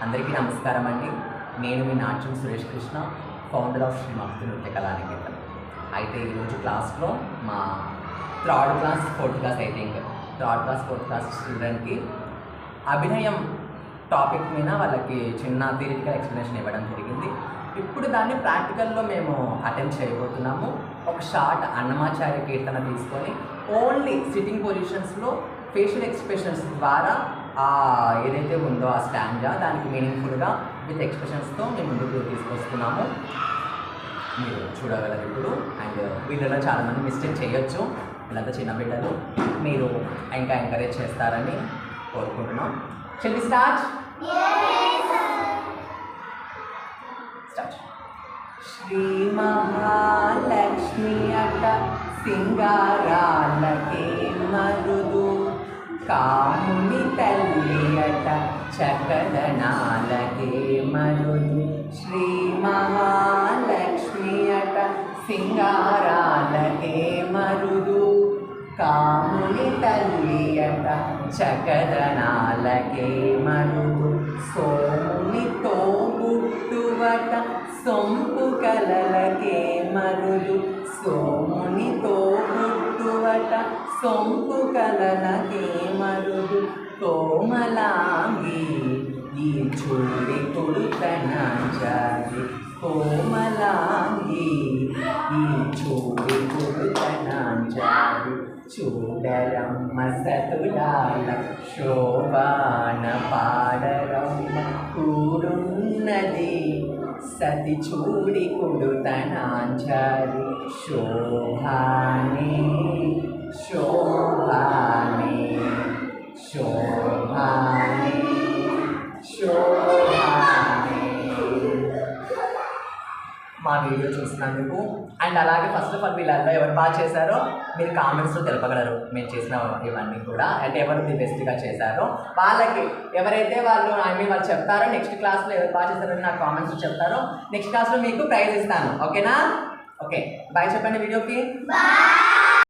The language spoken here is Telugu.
అందరికీ నమస్కారం అండి. నేను మీ నాట్యం సురేష్ కృష్ణ, ఫౌండర్ ఆఫ్ శ్రీ భక్తి నృత్య కళానికేతన్. అయితే ఈరోజు క్లాస్లో మా థర్డ్ క్లాస్ ఫోర్త్ క్లాస్ చిల్డ్రన్కి అభినయం టాపిక్ మీద వాళ్ళకి చిన్న థియరిటికల్ ఎక్స్ప్లెనేషన్ ఇవ్వడం జరిగింది. ఇప్పుడు దాన్ని ప్రాక్టికల్లో మేము అటెంప్ట్ చేయబోతున్నాము. ఒక షార్ట్ అన్నమాచార్య కీర్తన తీసుకొని ఓన్లీ సిట్టింగ్ పొజిషన్స్లో ఫేషియల్ ఎక్స్ప్రెషన్స్ ద్వారా ఏదైతే ఉందో ఆ స్టాంజా దానికి మీనింగ్ఫుల్గా విత్ ఎక్స్ప్రెషన్స్తో మేము ముందుకు తీసుకొస్తున్నాము. మీరు చూడగలరు ఇప్పుడు. అండ్ వీళ్ళలో చాలామంది మిస్టేక్ చేయొచ్చు, వీళ్ళంతా చిన్న బిడ్డలు. మీరు ఇంకా ఎంకరేజ్ చేస్తారని కోరుకుంటున్నాం. Shall we start? Sri Mahalakshmi అట సింగారాలకే మరుదు, కాముని తల్లి అట చకదనాలకే మరుదు. శ్రీ మహాలక్ష్మి అట సింగారాలకే మరుదు, కాముని తల్లి అట చకదనాలకే మరుదు. సోమునితో గుట్టువట సొంపు కలలకే మరుదు, సోమునితో గుట్టువట సొంపు కలలకే మరుదు. కోమలాంగి ఈ చూడి కొడుతనాంచాలి, కోమలాంగి ఈ చూడి కొడుతనాంచాలి. చూడరమ్మ సతులాల శోభాన పాడరమ్మ కూడున్నది, సతి చూడి కొడుతనాంచాలి. శోభానే శోభానే శోభానే శోభానే. మా వీడియో చూసినందుకు అండ్ అలాగే ఫస్ట్ ఆఫ్ ఆల్ వీళ్ళల్లో ఎవరు బాగా చేశారో మీరు కామెంట్స్లో తెలపగలరు. మేము చేసిన ఇవన్నీ కూడా అంటే ఎవరు ది బెస్ట్గా చేశారో వాళ్ళకి ఎవరైతే వాళ్ళు వాళ్ళు చెప్తారో నెక్స్ట్ క్లాస్లో ఎవరు బాగా చేశారో నాకు కామెంట్స్లో చెప్తారో నెక్స్ట్ క్లాస్లో మీకు ప్రైజ్ ఇస్తాను. ఓకేనా? ఓకే, బాయ్ చెప్పండి వీడియోకి.